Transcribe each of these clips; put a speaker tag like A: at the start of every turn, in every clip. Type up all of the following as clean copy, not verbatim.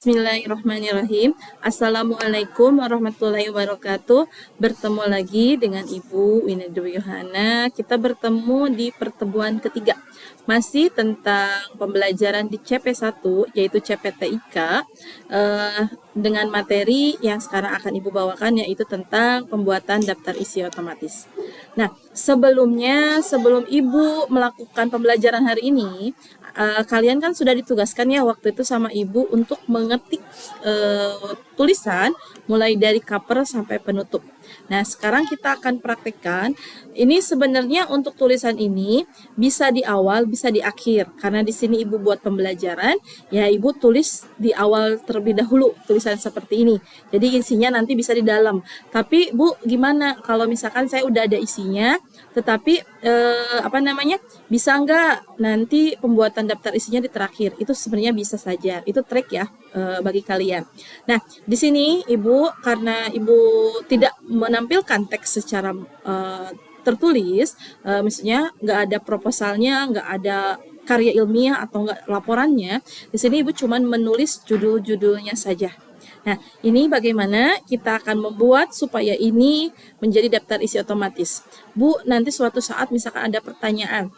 A: Bismillahirrahmanirrahim. Assalamualaikum warahmatullahi wabarakatuh. Bertemu lagi dengan Ibu Wina Dewi Yohana. Kita bertemu di pertemuan ketiga. Masih tentang pembelajaran di CP1, yaitu CPTIK, dengan materi yang sekarang akan Ibu bawakan, yaitu tentang pembuatan daftar isi otomatis. Nah, sebelum Ibu melakukan pembelajaran hari ini, kalian kan sudah ditugaskan ya waktu itu sama Ibu untuk mengetik tulisan mulai dari cover sampai penutup. Nah, sekarang kita akan praktekkan. Ini sebenarnya untuk tulisan ini bisa di awal, bisa di akhir. Karena di sini Ibu buat pembelajaran, ya Ibu tulis di awal terlebih dahulu tulisan seperti ini. Jadi isinya nanti bisa di dalam. Tapi Bu, gimana kalau misalkan saya udah ada isinya, tetapi bisa nggak nanti pembuatan daftar isinya di terakhir? Itu sebenarnya bisa saja. Itu trik ya bagi kalian. Nah, di sini Ibu, karena Ibu tidak menampilkan teks secara tertulis, misalnya nggak ada proposalnya, nggak ada karya ilmiah atau nggak laporannya, di sini Ibu cuma menulis judul-judulnya saja. Nah, ini bagaimana kita akan membuat supaya ini menjadi daftar isi otomatis. Bu, nanti suatu saat misalkan ada pertanyaan,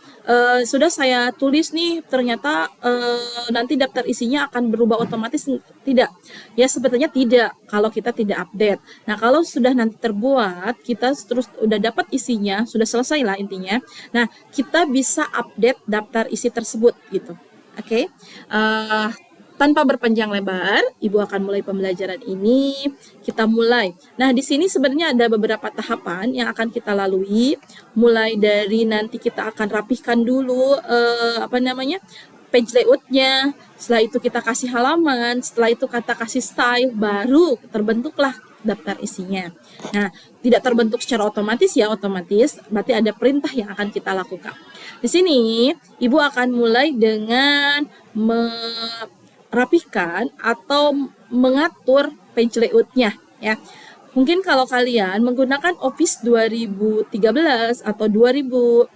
A: sudah saya tulis nih, ternyata nanti daftar isinya akan berubah otomatis, tidak? Ya sebetulnya tidak, kalau kita tidak update. Nah, kalau sudah nanti terbuat, kita terus udah dapat isinya, sudah selesai lah intinya. Nah, kita bisa update daftar isi tersebut gitu. Oke. Tanpa berpanjang lebar, Ibu akan mulai pembelajaran ini. Kita mulai. Nah, di sini sebenarnya ada beberapa tahapan yang akan kita lalui. Mulai dari nanti kita akan rapihkan dulu page layoutnya. Setelah itu kita kasih halaman. Setelah itu kita kasih style. Baru terbentuklah daftar isinya. Nah, tidak terbentuk secara otomatis ya, otomatis. Berarti ada perintah yang akan kita lakukan. Di sini, Ibu akan mulai dengan rapihkan atau mengatur page layout-nya ya. Mungkin kalau kalian menggunakan Office 2013 atau 2000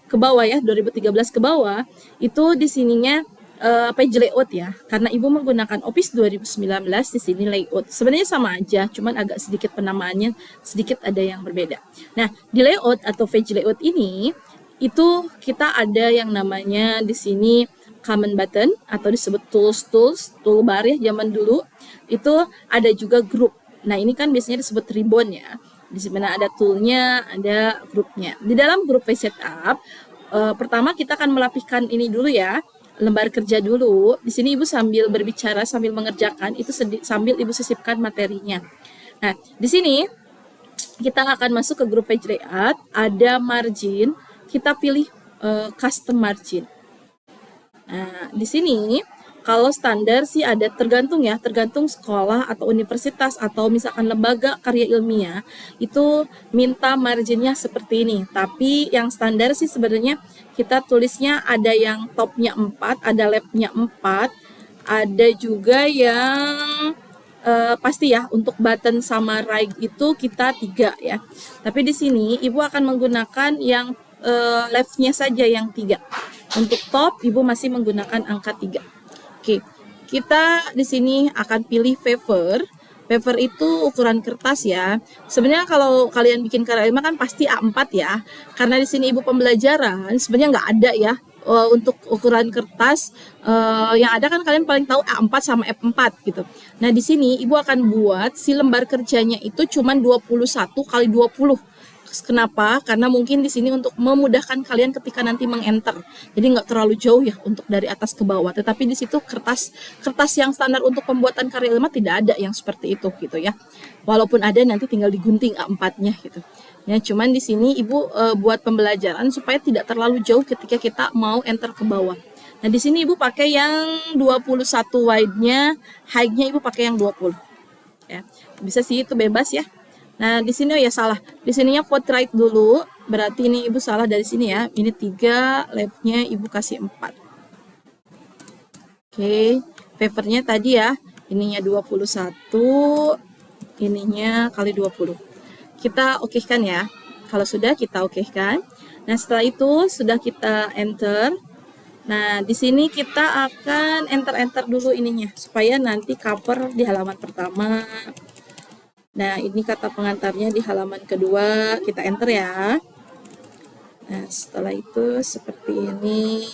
A: ke bawah ya, 2013 ke bawah, itu di sininya page layout ya. Karena Ibu menggunakan Office 2019, di sini layout. Sebenarnya sama aja, cuman agak sedikit penamaannya sedikit ada yang berbeda. Nah, di layout atau page layout ini itu kita ada yang namanya di sini command button atau disebut toolbar ya, zaman dulu itu ada juga group. Nah, ini kan biasanya disebut ribbon ya. Di mana ada toolnya, ada grupnya. Di dalam grup page setup, pertama kita akan melapihkan ini dulu ya, lembar kerja dulu. Di sini Ibu sambil berbicara, sambil mengerjakan, itu sambil Ibu sisipkan materinya. Nah, di sini kita akan masuk ke grup page layout, ada margin, kita pilih custom margin. Nah, di sini kalau standar sih ada tergantung sekolah atau universitas atau misalkan lembaga karya ilmiah itu minta marginnya seperti ini. Tapi yang standar sih sebenarnya kita tulisnya ada yang topnya 4, ada labnya 4, ada juga yang pasti ya untuk button sama right itu kita 3 ya. Tapi di sini Ibu akan menggunakan yang left-nya saja yang 3. Untuk top, Ibu masih menggunakan angka 3. Oke, kita di sini akan pilih paper. Paper itu ukuran kertas ya. Sebenarnya kalau kalian bikin karya ilmiah kan pasti A4 ya. Karena di sini Ibu pembelajaran, sebenarnya nggak ada ya untuk ukuran kertas. Yang ada kan kalian paling tahu A4 sama F4 gitu. Nah, di sini Ibu akan buat si lembar kerjanya itu cuma 21 kali 20. Kenapa? Karena mungkin di sini untuk memudahkan kalian ketika nanti mengenter. Jadi nggak terlalu jauh ya untuk dari atas ke bawah. Tetapi di situ kertas yang standar untuk pembuatan karya ilmiah tidak ada yang seperti itu gitu ya. Walaupun ada nanti tinggal digunting A4-nya gitu. Ya, cuman di sini Ibu buat pembelajaran supaya tidak terlalu jauh ketika kita mau enter ke bawah. Nah, di sini Ibu pakai yang 21 wide-nya, height-nya Ibu pakai yang 20. Ya. Bisa sih itu bebas ya. Nah, di sini salah. Di sininya portrait dulu. Berarti ini Ibu salah dari sini ya. Ini 3, left-nya Ibu kasih 4. Oke, papernya tadi ya. Ininya 21, ininya kali 20. Kita okekan ya. Kalau sudah kita okekan. Nah, setelah itu sudah kita enter. Nah, di sini kita akan enter-enter dulu ininya supaya nanti cover di halaman pertama. Nah, ini kata pengantarnya di halaman kedua, kita enter ya. Nah, setelah itu seperti ini.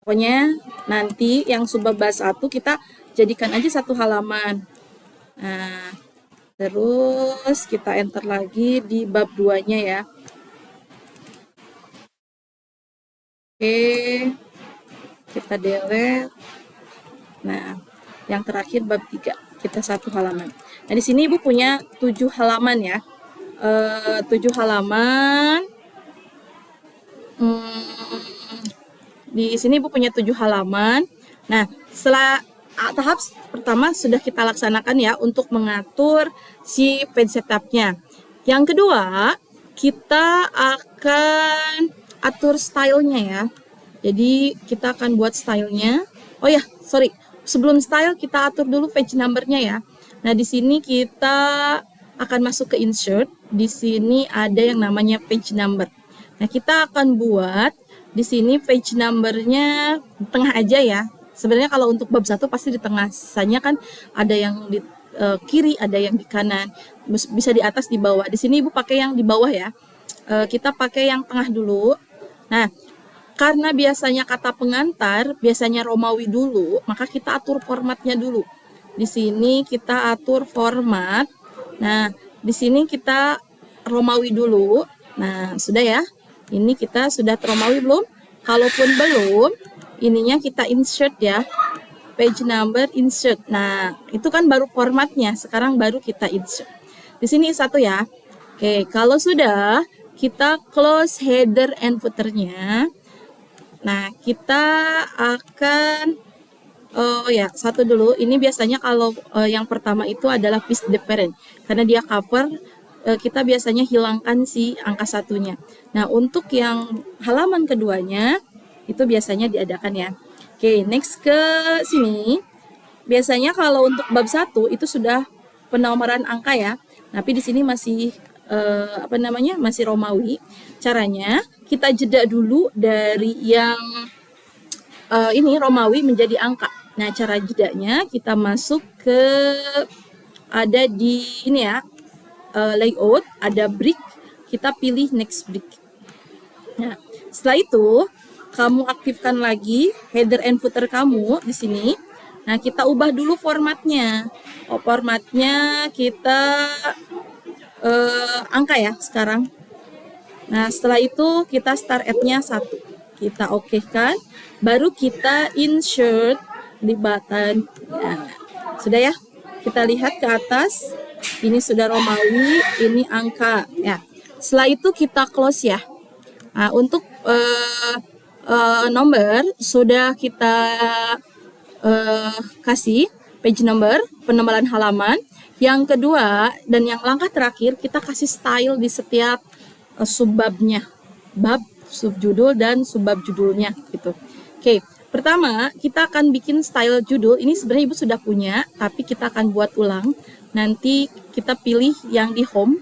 A: Pokoknya nanti yang subbab bab 1 kita jadikan aja satu halaman. Nah, terus kita enter lagi di bab 2-nya ya. Oke, kita delete. Nah, yang terakhir bab 3, kita satu halaman. Nah, di sini Ibu punya 7 halaman ya. 7 halaman. Di sini Ibu punya 7 halaman. Nah, setelah tahap pertama sudah kita laksanakan ya untuk mengatur si page setup-nya. Yang kedua, kita akan atur stylenya ya. Jadi kita akan buat stylenya. Oh ya, sorry. Sebelum style kita atur dulu page number-nya ya. Nah, di sini kita akan masuk ke insert. Di sini ada yang namanya page number. Nah, kita akan buat di sini page number-nya di tengah aja ya. Sebenarnya kalau untuk bab 1 pasti di tengah. Sisanya kan ada yang di kiri, ada yang di kanan. Bisa di atas, di bawah. Di sini Ibu pakai yang di bawah ya. Kita pakai yang tengah dulu. Nah, karena biasanya kata pengantar, biasanya Romawi dulu, maka kita atur formatnya dulu. Di sini kita atur format. Nah, di sini kita Romawi dulu. Nah, sudah ya. Ini kita sudah Romawi belum? Kalaupun belum, ininya kita insert ya. Page number insert. Nah, itu kan baru formatnya. Sekarang baru kita insert. Di sini satu ya. Oke, kalau sudah, kita close header and footer-nya. Nah, kita akan satu dulu. Ini biasanya kalau yang pertama itu adalah piece different. Karena dia cover, kita biasanya hilangkan si angka satunya. Nah, untuk yang halaman keduanya, itu biasanya diadakan ya. Oke, next ke sini. Biasanya kalau untuk bab 1 itu sudah penomoran angka ya. Tapi di sini masih masih Romawi. Caranya kita jeda dulu dari yang ini Romawi menjadi angka. Nah, cara jedanya kita masuk ke ada di ini ya, layout, ada break, kita pilih next break. Nah, setelah itu kamu aktifkan lagi header and footer kamu di sini. Nah, kita ubah dulu formatnya. Formatnya kita angka ya sekarang. Nah, setelah itu kita start at-nya 1. Kita oke-kan, baru kita insert di button. Nah, sudah ya. Kita lihat ke atas. Ini sudah Romawi, ini angka ya. Setelah itu kita close ya. Nah, untuk nomor sudah kita kasih page number, penomboran halaman. Yang kedua dan yang langkah terakhir, kita kasih style di setiap subbabnya, bab, subjudul dan subbab judulnya gitu. Oke, pertama kita akan bikin style judul. Ini sebenarnya Ibu sudah punya, tapi kita akan buat ulang. Nanti kita pilih yang di home,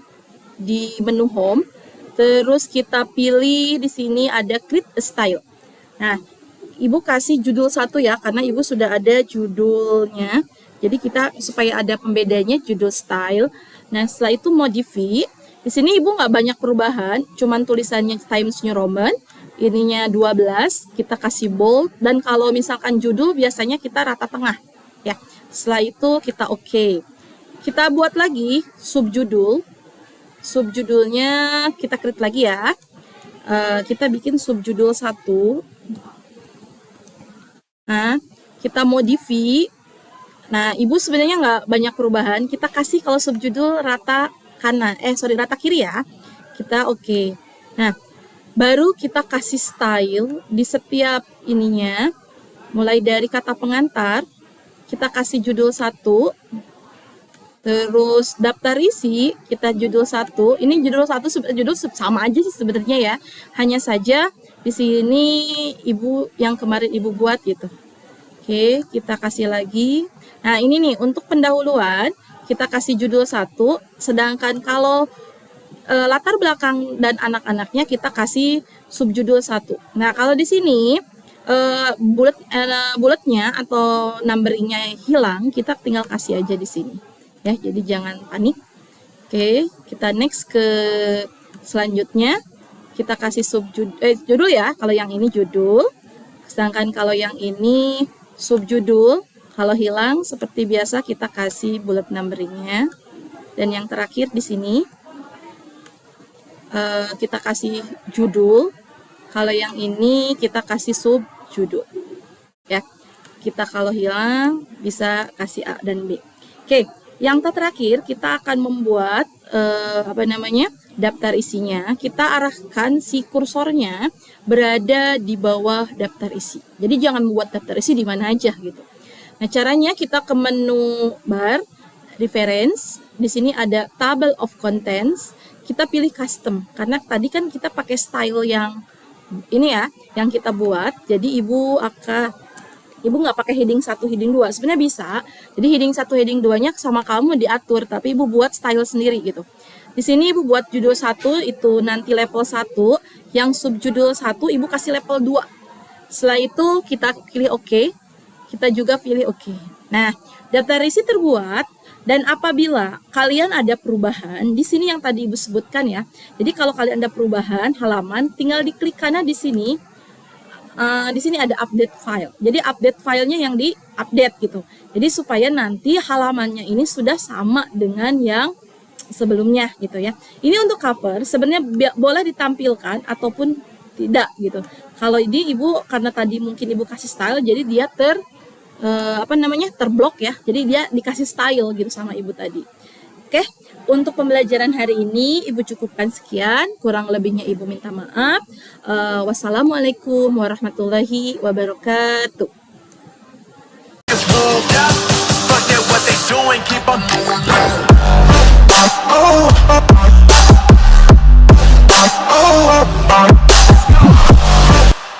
A: di menu home. Terus kita pilih di sini ada create a style. Nah, Ibu kasih judul 1 ya, karena Ibu sudah ada judulnya. Jadi kita supaya ada pembedanya judul style. Nah, setelah itu modify. Di sini Ibu nggak banyak perubahan, cuman tulisannya Times New Roman. Ininya 12, kita kasih bold. Dan kalau misalkan judul biasanya kita rata tengah. Ya, setelah itu kita oke. Kita buat lagi subjudul. Subjudulnya kita create lagi ya. Kita bikin subjudul 1. Nah, kita modify. Nah, Ibu sebenarnya nggak banyak perubahan. Kita kasih kalau subjudul rata kanan, rata kiri ya. Kita oke. Nah, baru kita kasih style di setiap ininya. Mulai dari kata pengantar, kita kasih judul 1. Terus daftar isi, kita judul 1. Ini judul 1 judul sama aja sih sebenarnya ya. Hanya saja di sini Ibu yang kemarin Ibu buat gitu. Oke, kita kasih lagi. Nah, ini nih untuk pendahuluan kita kasih judul 1, sedangkan kalau latar belakang dan anak-anaknya kita kasih subjudul 1. Nah, kalau di sini bulatnya atau numberingnya hilang, kita tinggal kasih aja di sini. Ya, jadi jangan panik. Oke, kita next ke selanjutnya. Kita kasih judul ya, kalau yang ini judul. Sedangkan kalau yang ini subjudul, kalau hilang seperti biasa kita kasih bullet numberingnya. Dan yang terakhir di sini kita kasih judul. Kalau yang ini kita kasih subjudul. Ya, kita kalau hilang bisa kasih A dan B. Oke, yang terakhir kita akan membuat daftar isinya. Kita arahkan si kursornya berada di bawah daftar isi. Jadi jangan membuat daftar isi di mana aja gitu. Nah, caranya kita ke menu bar, reference. Di sini ada table of contents. Kita pilih custom karena tadi kan kita pakai style yang ini ya, yang kita buat. Jadi ibu nggak pakai heading 1, heading 2. Sebenarnya bisa. Jadi heading 1, heading 2-nya sama kamu diatur, tapi ibu buat style sendiri gitu. Di sini ibu buat judul 1 itu nanti level 1, yang subjudul 1 ibu kasih level 2. Setelah itu kita pilih OK. Kita juga pilih OK. Nah, daftar isi terbuat dan apabila kalian ada perubahan, di sini yang tadi ibu sebutkan ya. Jadi kalau kalian ada perubahan halaman, tinggal diklik kanan di sini. Di sini ada update file. Jadi update filenya yang di-update gitu. Jadi supaya nanti halamannya ini sudah sama dengan yang sebelumnya gitu ya. Ini untuk cover sebenarnya boleh ditampilkan ataupun tidak gitu. Kalau ini ibu karena tadi mungkin ibu kasih style jadi dia terblok ya. Jadi dia dikasih style gitu sama ibu tadi. Oke, untuk pembelajaran hari ini ibu cukupkan sekian, kurang lebihnya ibu minta maaf. Wassalamualaikum warahmatullahi wabarakatuh.